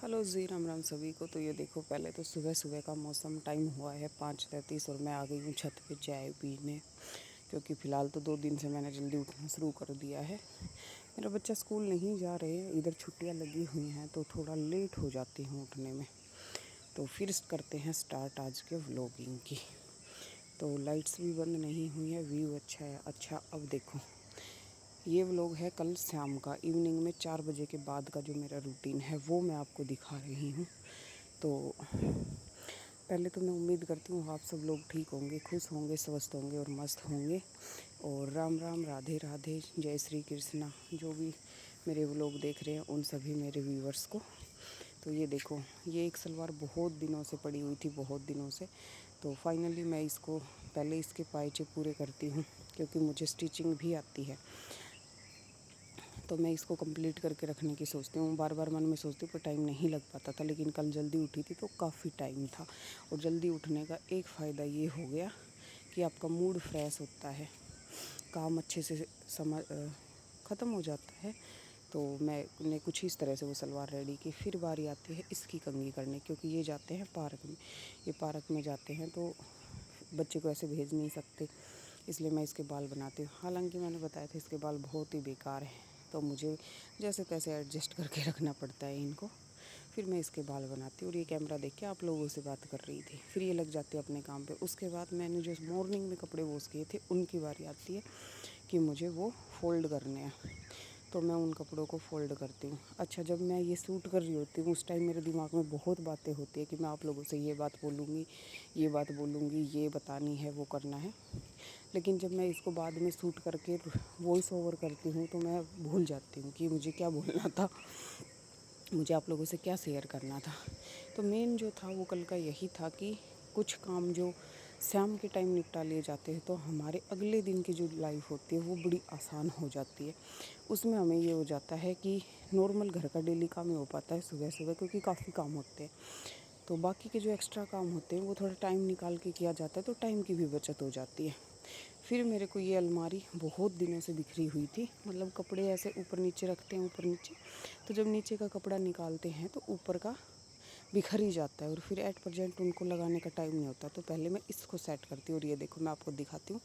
Hello जी, राम राम सभी को। तो ये देखो, पहले तो सुबह सुबह का मौसम टाइम हुआ है 5:33 और मैं आ गई हूँ छत पे चाय पीने, क्योंकि फ़िलहाल तो 2 दिन से मैंने जल्दी उठना शुरू कर दिया है। मेरा बच्चा स्कूल नहीं जा रहे हैं, इधर छुट्टियाँ लगी हुई हैं तो थोड़ा लेट हो जाती हूँ उठने में। तो फिर करते हैं स्टार्ट आज के व्लॉगिंग की। तो लाइट्स भी बंद नहीं हुई है, व्यू अच्छा है। अच्छा, अब देखो, ये व्लॉग है कल शाम का, इवनिंग में 4 बजे के बाद का जो मेरा रूटीन है वो मैं आपको दिखा रही हूँ। तो पहले तो मैं उम्मीद करती हूँ आप सब लोग ठीक होंगे, खुश होंगे, स्वस्थ होंगे और मस्त होंगे। और राम राम, राधे राधे, जय श्री कृष्णा, जो भी मेरे व्लॉग देख रहे हैं उन सभी मेरे व्यूवर्स को। तो ये देखो, ये एक सलवार बहुत दिनों से पड़ी हुई थी, बहुत दिनों से। तो फाइनली मैं इसको पहले इसके पायचे पूरे करती हूँ, क्योंकि मुझे स्टिचिंग भी आती है। तो मैं इसको कंप्लीट करके रखने की सोचती हूँ। बार बार मन में सोचती हूँ पर टाइम नहीं लग पाता था, लेकिन कल जल्दी उठी थी तो काफ़ी टाइम था। और जल्दी उठने का एक फ़ायदा ये हो गया कि आपका मूड फ्रेश होता है, काम अच्छे से ख़त्म हो जाता है। तो मैंने कुछ इस तरह से वो सलवार रेडी की। फिर बारी आती है इसकी कंघी करने, क्योंकि ये जाते हैं पार्क में। ये पार्क में जाते हैं तो बच्चे को ऐसे भेज नहीं सकते, इसलिए मैं इसके बाल बनाती हूँ। हालांकि मैंने बताया था इसके बाल बहुत ही बेकार हैं, तो मुझे जैसे तैसे एडजस्ट करके रखना पड़ता है इनको। फिर मैं इसके बाल बनाती हूँ और ये कैमरा देख के आप लोगों से बात कर रही थी। फिर ये लग जाती है अपने काम पे। उसके बाद मैंने जो मॉर्निंग में कपड़े वॉश किए थे उनकी बारी आती है कि मुझे वो फ़ोल्ड करने हैं, तो मैं उन कपड़ों को फ़ोल्ड करती हूँ। अच्छा, जब मैं ये सूट कर रही होती हूँ उस टाइम मेरे दिमाग में बहुत बातें होती है कि मैं आप लोगों से ये बात बोलूँगी, ये बात बोलूँगी, ये बतानी है, वो करना है। लेकिन जब मैं इसको बाद में शूट करके वॉइस ओवर करती हूँ तो मैं भूल जाती हूँ कि मुझे क्या बोलना था, मुझे आप लोगों से क्या शेयर करना था। तो मेन जो था वो कल का यही था कि कुछ काम जो शाम के टाइम निपटा लिए जाते हैं तो हमारे अगले दिन की जो लाइफ होती है वो बड़ी आसान हो जाती है। उसमें हमें ये हो जाता है कि नॉर्मल घर का डेली काम ही हो पाता है सुबह सुबह, क्योंकि काफ़ी काम होते हैं। तो बाकी के जो एक्स्ट्रा काम होते हैं वो थोड़ा टाइम निकाल के किया जाता है, तो टाइम की भी बचत हो जाती है। फिर मेरे को ये अलमारी बहुत दिनों से बिखरी हुई थी, मतलब कपड़े ऐसे ऊपर नीचे रखते हैं, ऊपर नीचे, तो जब नीचे का कपड़ा निकालते हैं तो ऊपर का बिखर ही जाता है और फिर एट प्रेजेंट उनको लगाने का टाइम नहीं होता। तो पहले मैं इसको सेट करती हूँ और ये देखो मैं आपको दिखाती हूँ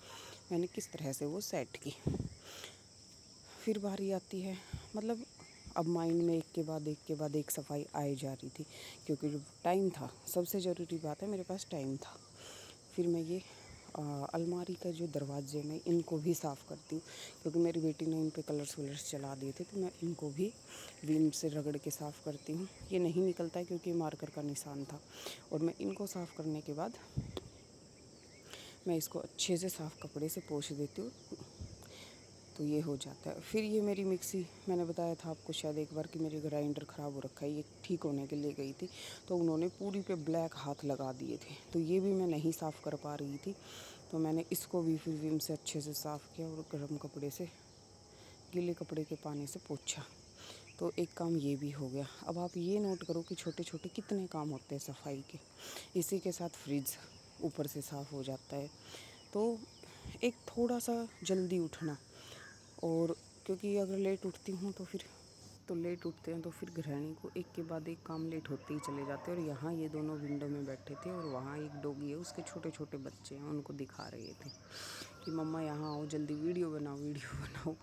मैंने किस तरह से वो सेट की। फिर बारी आती है, मतलब अब माइंड में एक के बाद एक सफाई आई जा रही थी, क्योंकि जो टाइम था, सबसे ज़रूरी बात है मेरे पास टाइम था। फिर मैं ये अलमारी का जो दरवाजे में इनको भी साफ़ करती हूँ, क्योंकि मेरी बेटी ने इन पे कलर्स वलर्स चला दिए थे, तो मैं इनको भी विम से रगड़ के साफ़ करती हूँ। ये नहीं निकलता है क्योंकि मार्कर का निशान था। और मैं इनको साफ़ करने के बाद मैं इसको अच्छे से साफ़ कपड़े से पोंछ देती हूँ, तो ये हो जाता है। फिर ये मेरी मिक्सी, मैंने बताया था आपको शायद एक बार कि मेरी ग्राइंडर ख़राब हो रखा है, ये ठीक होने के लिए गई थी तो उन्होंने पूरी पे ब्लैक हाथ लगा दिए थे, तो ये भी मैं नहीं साफ़ कर पा रही थी। तो मैंने इसको भी फिर विम से अच्छे से साफ़ किया और गर्म कपड़े से, गीले कपड़े के पानी से पोंछा। तो एक काम ये भी हो गया। अब आप ये नोट करो कि छोटे छोटे कितने काम होते हैं सफाई के। इसी के साथ फ्रिज ऊपर से साफ़ हो जाता है। तो एक थोड़ा सा जल्दी उठना, और क्योंकि अगर लेट उठती हूँ तो लेट उठते हैं तो फिर गृहिणी को एक के बाद एक काम लेट होते ही चले जाते हैं। और यहाँ ये दोनों विंडो में बैठे थे और वहाँ एक डॉगी है, उसके छोटे छोटे बच्चे हैं, उनको दिखा रहे थे कि मम्मा यहाँ आओ, जल्दी वीडियो बनाओ, वीडियो बनाओ।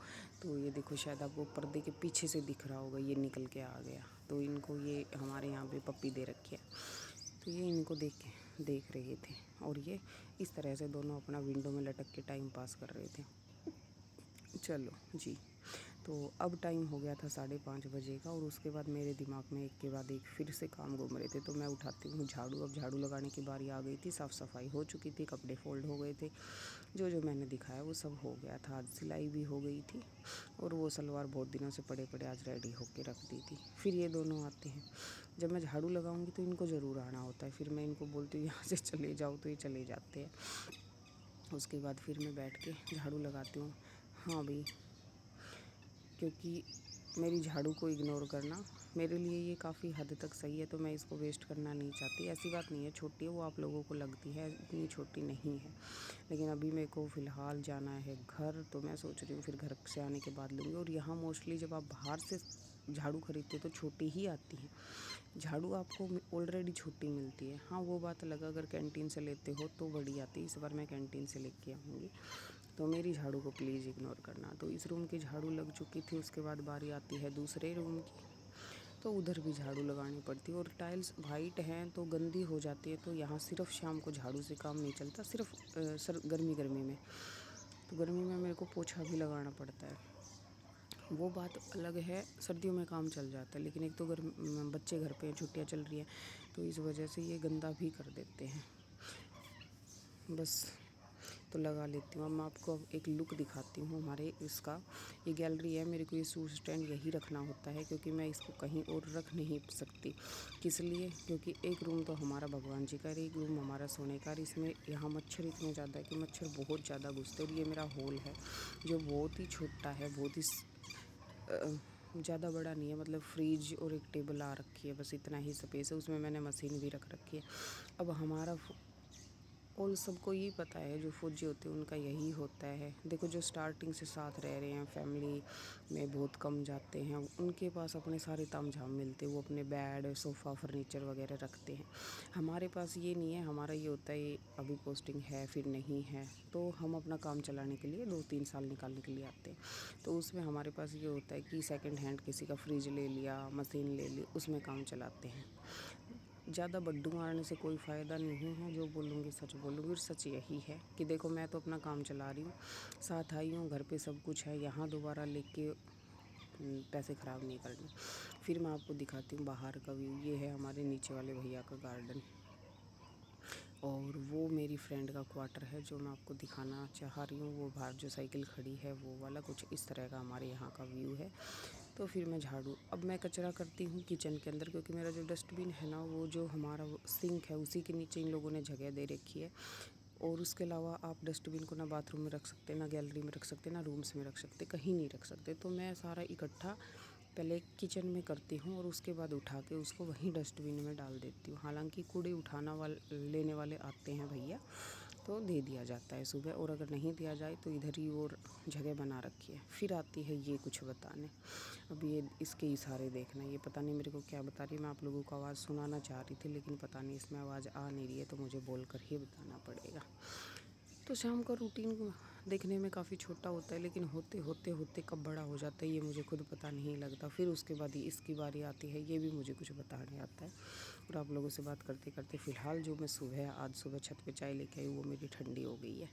तो ये देखो, शायद आपको पर्दे के पीछे से दिख रहा होगा, ये निकल के आ गया। तो इनको, ये हमारे यहाँ पे पप्पी दे रखी है, तो ये इनको देख रहे थे और ये इस तरह से दोनों अपना विंडो में लटक के टाइम पास कर रहे थे। चलो जी, तो अब टाइम हो गया था 5:30 बजे का, और उसके बाद मेरे दिमाग में एक के बाद एक फिर से काम घूम रहे थे। तो मैं उठाती हूँ झाड़ू। अब झाड़ू लगाने की बारी आ गई थी, साफ़ सफाई हो चुकी थी, कपड़े फोल्ड हो गए थे, जो जो मैंने दिखाया वो सब हो गया था। आज सिलाई भी हो गई थी और वो सलवार बहुत दिनों से पड़े पड़े आज रेडी होके रख दी थी। फिर ये दोनों आते हैं, जब मैं झाड़ू लगाऊंगी तो इनको ज़रूर आना होता है। फिर मैं इनको बोलती हूँ यहाँ से चले जाओ, तो ये चले जाते हैं। उसके बाद फिर मैं बैठ के झाड़ू लगाती हूँ। हाँ भाई, क्योंकि मेरी झाड़ू को इग्नोर करना मेरे लिए ये काफ़ी हद तक सही है, तो मैं इसको वेस्ट करना नहीं चाहती। ऐसी बात नहीं है छोटी है, वो आप लोगों को लगती है, इतनी छोटी नहीं है। लेकिन अभी मेरे को फ़िलहाल जाना है घर, तो मैं सोच रही हूँ फिर घर से आने के बाद लूँगी। और यहाँ मोस्टली जब आप बाहर से झाड़ू खरीदते हो तो छोटी ही आती हैं, झाड़ू आपको ऑलरेडी छुट्टी मिलती है। हाँ, वो बात अलग, अगर कैंटीन से लेते हो तो बड़ी आती। इस बार मैं कैंटीन से लेके आऊँगी, तो मेरी झाड़ू को प्लीज़ इग्नोर करना। तो इस रूम की झाड़ू लग चुकी थी, उसके बाद बारी आती है दूसरे रूम की, तो उधर भी झाड़ू लगानी पड़ती है। और टाइल्स वाइट हैं तो गंदी हो जाती है, तो यहाँ सिर्फ शाम को झाड़ू से काम नहीं चलता, सिर्फ गर्मी में। तो गर्मी में मेरे को पोछा भी लगाना पड़ता है। वो बात अलग है, सर्दियों में काम चल जाता है, लेकिन एक तो बच्चे घर पे हैं, छुट्टियाँ चल रही हैं, तो इस वजह से ये गंदा भी कर देते हैं बस। तो लगा लेती हूँ। अब मैं आपको एक लुक दिखाती हूँ हमारे इसका। ये गैलरी है, मेरे को ये शूज़ स्टैंड यही रखना होता है, क्योंकि मैं इसको कहीं और रख नहीं सकती। किस लिए? क्योंकि एक रूम तो हमारा भगवान जी का है, एक रूम हमारा सोने का। इसमें यहाँ मच्छर इतने ज़्यादा है कि मच्छर बहुत ज़्यादा घुसते हैं। और ये मेरा हॉल है जो बहुत ही छोटा है, बहुत ही ज़्यादा बड़ा नहीं है, मतलब फ्रिज और एक टेबल आ रखी है, बस इतना ही स्पेस है। उसमें मैंने मशीन भी रख रखी है। अब हमारा और सबको यही पता है, जो फौजी होते हैं उनका यही होता है। देखो, जो स्टार्टिंग से साथ रह रहे हैं, फैमिली में बहुत कम जाते हैं, उनके पास अपने सारे तामझाम मिलते हैं। वो अपने बेड, सोफ़ा, फर्नीचर वगैरह रखते हैं। हमारे पास ये नहीं है। हमारा ये होता है अभी पोस्टिंग है, फिर नहीं है, तो हम अपना काम चलाने के लिए 2-3 साल निकालने के लिए आते हैं। तो उसमें हमारे पास ये होता है कि सेकंड हैंड किसी का फ्रिज ले लिया, मशीन ले ली, उसमें काम चलाते हैं। ज़्यादा बड्डू मारने से कोई फ़ायदा नहीं है। जो बोलूँगी सच बोलूँगी, और सच यही है कि देखो, मैं तो अपना काम चला रही हूँ, साथ आई हूँ, घर पे सब कुछ है, यहाँ दोबारा लेके पैसे ख़राब नहीं करने। फिर मैं आपको दिखाती हूँ बाहर का व्यू। ये है हमारे नीचे वाले भैया का गार्डन, और वो मेरी फ्रेंड का क्वार्टर है जो मैं आपको दिखाना चाह रही हूँ। वो बाहर जो साइकिल खड़ी है वो वाला, कुछ इस तरह का हमारे यहाँ का व्यू है। तो फिर मैं झाड़ू, अब मैं कचरा करती हूँ किचन के अंदर, क्योंकि मेरा जो डस्टबिन है ना, वो जो हमारा सिंक है उसी के नीचे इन लोगों ने जगह दे रखी है। और उसके अलावा आप डस्टबिन को ना बाथरूम में रख सकते, ना गैलरी में रख सकते, ना रूम्स में रख सकते, कहीं नहीं रख सकते। तो मैं सारा इकट्ठा पहले किचन में करती हूँ, और उसके बाद उठा के उसको वहीं डस्टबिन में डाल देती हूँ। हालांकि कूड़े लेने वाले आते हैं भैया, तो दे दिया जाता है सुबह, और अगर नहीं दिया जाए तो इधर ही और जगह बना रखी है। फिर आती है ये कुछ बताने। अब ये इसके इशारे देखना, ये पता नहीं मेरे को क्या बता रही है। मैं आप लोगों को आवाज़ सुनाना चाह रही थी, लेकिन पता नहीं इसमें आवाज़ आ नहीं रही है, तो मुझे बोल कर ही बताना पड़ेगा। तो शाम का रूटीन देखने में काफ़ी छोटा होता है, लेकिन होते होते होते कब बड़ा हो जाता है ये मुझे खुद पता नहीं लगता। फिर उसके बाद ही इसकी बारी आती है, ये भी मुझे कुछ बताने आता है। और आप लोगों से बात करते करते फ़िलहाल जो मैं आज सुबह छत पे चाय लेके आई, वो मेरी ठंडी हो गई है।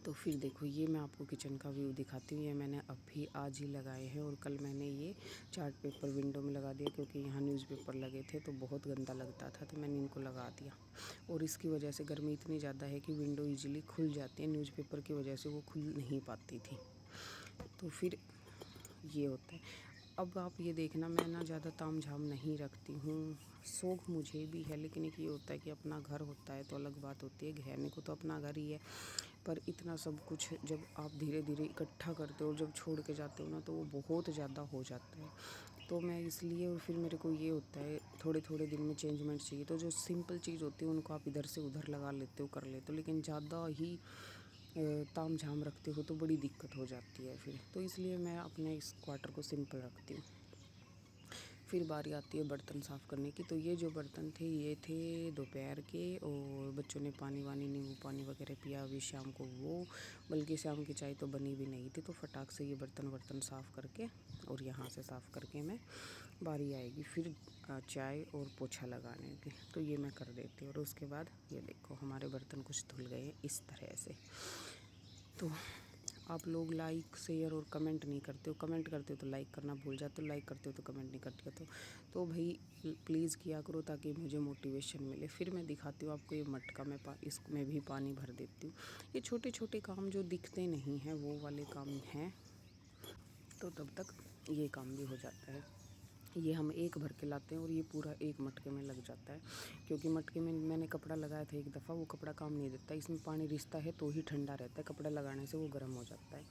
तो फिर देखो, ये मैं आपको किचन का व्यू दिखाती हूँ। ये मैंने अभी आज ही लगाए हैं, और कल मैंने ये चार्ट पेपर विंडो में लगा दिया, क्योंकि यहाँ न्यूज़पेपर लगे थे तो बहुत गंदा लगता था, तो मैंने इनको लगा दिया। और इसकी वजह से गर्मी इतनी ज़्यादा है कि विंडो ईजिली खुल जाती है, न्यूज़पेपर की वजह से वो खुल नहीं पाती थी। तो फिर ये होता है। अब आप ये देखना, मैं ना ज़्यादा तामझाम नहीं रखती हूँ, शौक़ मुझे भी है, लेकिन एक ये होता है कि अपना घर होता है तो अलग बात होती है। कहने को तो अपना घर ही है, पर इतना सब कुछ जब आप धीरे धीरे इकट्ठा करते हो और जब छोड़ के जाते हो ना, तो वो बहुत ज़्यादा हो जाता है। तो मैं इसलिए, और फिर मेरे को ये होता है थोड़े थोड़े दिन में चेंजमेंट चाहिए। तो जो सिंपल चीज़ होती है उनको आप इधर से उधर लगा लेते हो, कर लेते हो, लेकिन ज़्यादा ही तामझाम रखते हो तो बड़ी दिक्कत हो जाती है फिर। तो इसलिए मैं अपने इस क्वार्टर को सिंपल रखती हूँ। फिर बारी आती है बर्तन साफ़ करने की। तो ये जो बर्तन थे, ये थे दोपहर के, और बच्चों ने पानी वानी, नींबू पानी वगैरह पिया अभी शाम को वो, बल्कि शाम की चाय तो बनी भी नहीं थी। तो फटाक से ये बर्तन साफ़ करके, और यहाँ से साफ़ करके मैं, बारी आएगी फिर चाय और पोछा लगाने की, तो ये मैं कर देती हूँ। और उसके बाद ये देखो, हमारे बर्तन कुछ धुल गए इस तरह से। तो आप लोग लाइक, शेयर और कमेंट नहीं करते हो। कमेंट करते हो तो लाइक करना भूल जाते हो, लाइक करते हो तो कमेंट नहीं करते हो। तो भाई प्लीज़ किया करो, ताकि मुझे मोटिवेशन मिले। फिर मैं दिखाती हूँ आपको ये मटका, मैं इसमें भी पानी भर देती हूँ। ये छोटे छोटे काम जो दिखते नहीं हैं वो वाले काम हैं, तो तब तक ये काम भी हो जाता है। ये हम एक भर के लाते हैं, और ये पूरा एक मटके में लग जाता है, क्योंकि मटके में मैंने कपड़ा लगाया था एक दफ़ा, वो कपड़ा काम नहीं देता। इसमें पानी रिसता है तो ही ठंडा रहता है, कपड़ा लगाने से वो गर्म हो जाता है।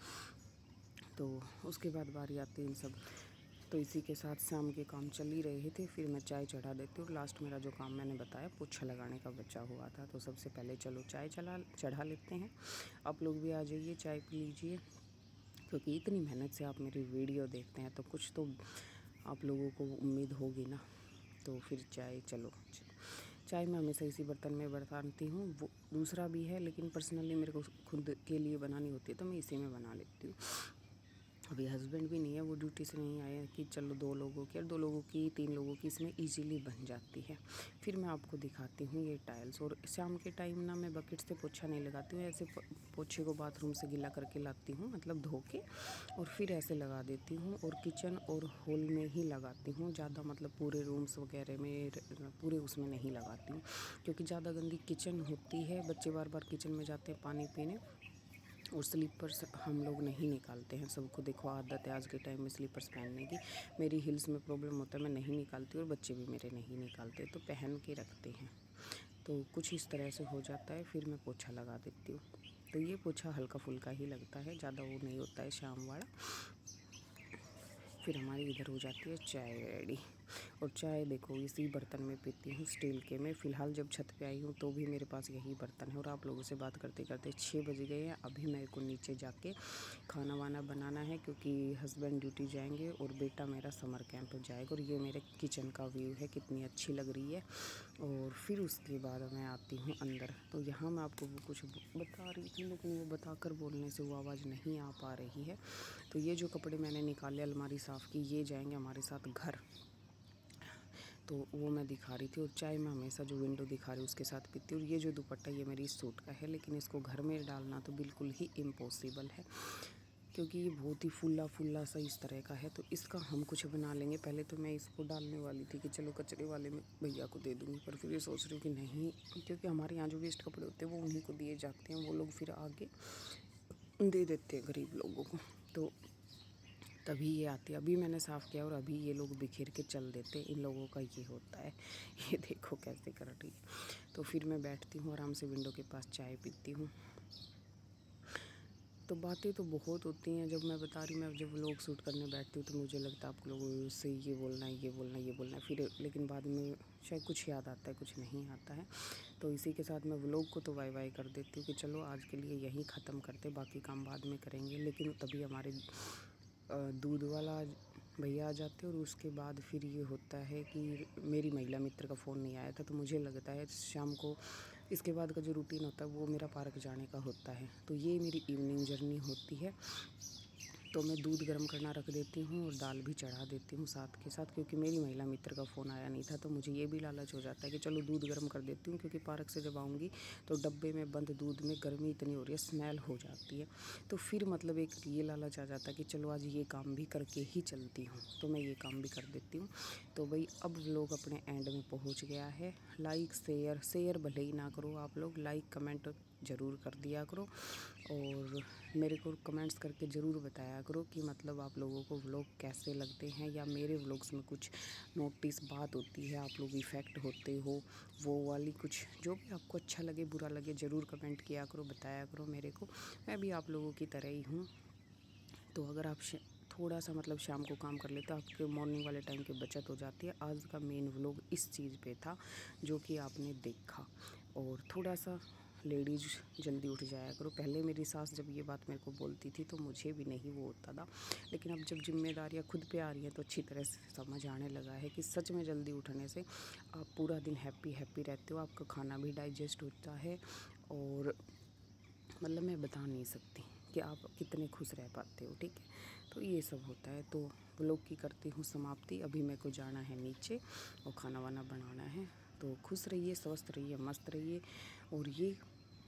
तो उसके बाद बारी आती है इन सब। तो इसी के साथ शाम के काम चल ही रहे थे। फिर मैं चाय चढ़ा देती हूँ, और लास्ट मेरा जो काम मैंने बताया पोछा लगाने का बचा हुआ था। तो सबसे पहले चलो चाय चढ़ा लेते हैं। आप लोग भी आ जाइए, चाय पी लीजिए, क्योंकि इतनी मेहनत से आप मेरी वीडियो देखते हैं तो कुछ तो आप लोगों को उम्मीद होगी ना। तो फिर चाय, चलो चाय मैं हमेशा इसी बर्तन में बनाती हूँ। वो दूसरा भी है लेकिन पर्सनली मेरे को खुद के लिए बनानी होती है तो मैं इसी में बना लेती हूँ। अभी हस्बैंड भी नहीं है, वो ड्यूटी से नहीं आए कि चलो 2 लोगों की और 2 लोगों की 3 लोगों की इसमें इजीली बन जाती है। फिर मैं आपको दिखाती हूँ ये टाइल्स। और शाम के टाइम ना मैं बकेट से पोछा नहीं लगाती हूँ, ऐसे पोछे को बाथरूम से गीला करके लाती हूँ, मतलब धो के, और फिर ऐसे लगा देती हूँ। और किचन और हॉल में ही लगाती हूँ ज़्यादा, मतलब पूरे रूम्स वगैरह में पूरे उसमें नहीं लगाती हूँ, क्योंकि ज़्यादा गंदी किचन होती है। बच्चे बार बार किचन में जाते हैं पानी पीने, और स्लीपर्स हम लोग नहीं निकालते हैं। सबको देखो आदत है आज के टाइम में स्लीपर्स पहनने की। मेरी हिल्स में प्रॉब्लम होता है, मैं नहीं निकालती और बच्चे भी मेरे नहीं निकालते, तो पहन के रखते हैं। तो कुछ इस तरह से हो जाता है, फिर मैं पोछा लगा देती हूँ। तो ये पोछा हल्का फुल्का ही लगता है, ज़्यादा वो नहीं होता है शाम वाला। फिर हमारी इधर हो जाती है चाय रेडी। और चाय देखो इसी बर्तन में पीती हूँ, स्टील के में। फ़िलहाल जब छत पे आई हूँ तो भी मेरे पास यही बर्तन है। और आप लोगों से बात करते करते 6 बज गए हैं। अभी मेरे को नीचे जाके खाना वाना बनाना है, क्योंकि हस्बैंड ड्यूटी जाएंगे और बेटा मेरा समर कैंप जाएगा। और ये मेरे किचन का व्यू है, कितनी अच्छी लग रही है। और फिर उसके बाद मैं आती हूँ अंदर। तो यहाँ मैं आपको वो कुछ बता रही थी, लेकिन वो बताकर बोलने से वो आवाज़ नहीं आ पा रही है। तो ये जो कपड़े मैंने निकाले, अलमारी साफ़ की, ये जाएंगे हमारे साथ घर, तो वो मैं दिखा रही थी। और चाय मैं हमेशा जो विंडो दिखा रही हूँ उसके साथ पीती हूँ। और ये जो दुपट्टा ये मेरी सूट का है, लेकिन इसको घर में डालना तो बिल्कुल ही इम्पॉसिबल है, क्योंकि ये बहुत ही फुल्ला फुल्ला सा इस तरह का है। तो इसका हम कुछ बना लेंगे। पहले तो मैं इसको डालने वाली थी कि चलो कचरे वाले में भैया को दे दूँगी, पर फिर ये सोच रही हूँ कि नहीं, क्योंकि हमारे यहाँ जो वेस्ट कपड़े होते हैं वो उन्हीं को दिए जाते हैं, वो लोग फिर आगे दे देते हैं गरीब लोगों को। तो तभी ये आती है। अभी मैंने साफ़ किया और अभी ये लोग बिखेर के चल देते, इन लोगों का ये होता है। ये देखो कैसे कर रही है। तो फिर मैं बैठती हूँ आराम से विंडो के पास, चाय पीती हूँ। तो बातें तो बहुत होती हैं। जब मैं बता रही, मैं जब व्लॉग शूट करने बैठती हूँ तो मुझे लगता है आप लोगों से ये बोलना है, ये बोलना है, ये बोलना है, फिर लेकिन बाद में शायद कुछ याद आता है, कुछ नहीं आता है। तो इसी के साथ मैं व्लॉग को तो बाय कर देती हूँ कि चलो आज के लिए यहीं ख़त्म करते, बाकी काम बाद में करेंगे। लेकिन तभी हमारे दूध वाला भैया आ जाते हैं। और उसके बाद फिर ये होता है कि मेरी महिला मित्र का फ़ोन नहीं आया था, तो मुझे लगता है शाम को इसके बाद का जो रूटीन होता है वो मेरा पार्क जाने का होता है। तो ये मेरी इवनिंग जर्नी होती है। तो मैं दूध गर्म करना रख देती हूँ और दाल भी चढ़ा देती हूँ साथ के साथ, क्योंकि मेरी महिला मित्र का फ़ोन आया नहीं था। तो मुझे ये भी लालच हो जाता है कि चलो दूध गर्म कर देती हूँ, क्योंकि पार्क से जब आऊँगी तो डब्बे में बंद दूध में गर्मी इतनी हो रही है, स्मेल हो जाती है। तो फिर मतलब एक ये लालच आ जाता है कि चलो आज ये काम भी करके ही चलती हूँ, तो मैं ये काम भी कर देती हूँ। तो भाई अब व्लॉग अपने एंड में पहुँच गया है। लाइक शेयर भले ही ना करो आप लोग, लाइक कमेंट ज़रूर कर दिया करो। और मेरे को कमेंट्स करके ज़रूर बताया करो कि मतलब आप लोगों को व्लॉग कैसे लगते हैं, या मेरे व्लॉग्स में कुछ नोटिस बात होती है, आप लोग इफ़ेक्ट होते हो, वो वाली कुछ जो भी आपको अच्छा लगे बुरा लगे ज़रूर कमेंट किया करो, बताया करो मेरे को। मैं भी आप लोगों की तरह ही हूँ। तो अगर आप थोड़ा सा मतलब शाम को काम कर लेते तो आपके मॉर्निंग वाले टाइम की बचत हो जाती है। आज का मेन व्लॉग इस चीज़ पे था जो कि आपने देखा। और थोड़ा सा लेडीज़ जल्दी उठ जाया करो। पहले मेरी सास जब ये बात मेरे को बोलती थी तो मुझे भी नहीं वो होता था, लेकिन अब जब जिम्मेदारियाँ खुद पे आ रही हैं तो अच्छी तरह से समझ आने लगा है कि सच में जल्दी उठने से आप पूरा दिन हैप्पी रहते हो, आपका खाना भी डाइजेस्ट होता है। और मतलब मैं बता नहीं सकती कि आप कितने खुश रह पाते हो, ठीक है। तो ये सब होता है। तो व्लॉग की करती हूँ समाप्ति। अभी मेरे को जाना है नीचे और खाना वाना बनाना है। तो खुश रहिए, स्वस्थ रहिए, मस्त रहिए। और ये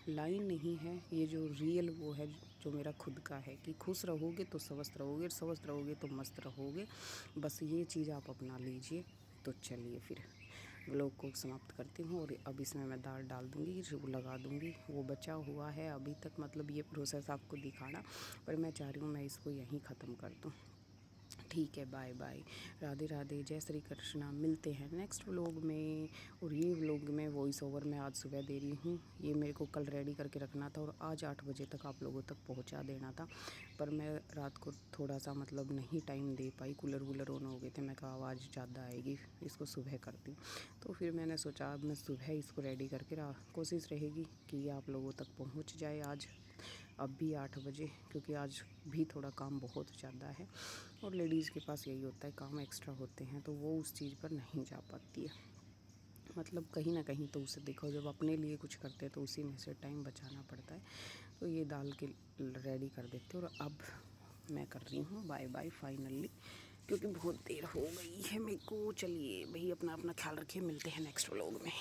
लाइन नहीं है, ये जो रियल वो है जो मेरा खुद का है कि खुश रहोगे तो स्वस्थ रहोगे, स्वस्थ रहोगे तो मस्त रहोगे। बस ये चीज़ आप अपना लीजिए। तो चलिए फिर व्लॉग को समाप्त करती हूँ। और अब इसमें मैं दाल डाल दूँगी, वो लगा दूँगी। वो बचा हुआ है अभी तक, मतलब ये प्रोसेस आपको दिखाना, पर मैं चाह रही हूँ मैं इसको यहीं ख़त्म कर दूँ। ठीक है, बाय बाय, राधे राधे, जय श्री कृष्णा। मिलते हैं नेक्स्ट व्लॉग में। और ये व्लॉग में वॉइस ओवर मैं आज सुबह दे रही हूँ। ये मेरे को कल रेडी करके रखना था और आज 8 बजे तक आप लोगों तक पहुँचा देना था, पर मैं रात को थोड़ा सा मतलब नहीं time they pi. Cooler Wular on हो गए थे, मैं कहा आवाज़ ज़्यादा आएगी, इसको सुबह करती हूँ। तो फिर मैंने सोचा अब मैं सुबह इसको रेडी करके कोशिश रहेगी कि ये आप लोगों तक पहुँच जाए आज। अब भी 8 बजे, क्योंकि आज भी थोड़ा काम बहुत ज़्यादा है और लेडीज़ के पास यही होता है, काम एक्स्ट्रा होते हैं तो वो उस चीज़ पर नहीं जा पाती है। मतलब कहीं ना कहीं तो उसे देखो, जब अपने लिए कुछ करते हैं तो उसी में से टाइम बचाना पड़ता है। तो ये दाल के रेडी कर देते और अब मैं कर रही हूँ बाय बाय फाइनली, क्योंकि बहुत देर हो गई है मेरे को। चलिए भाई, अपना अपना ख्याल रखिए, मिलते हैं नेक्स्ट व्लॉग में।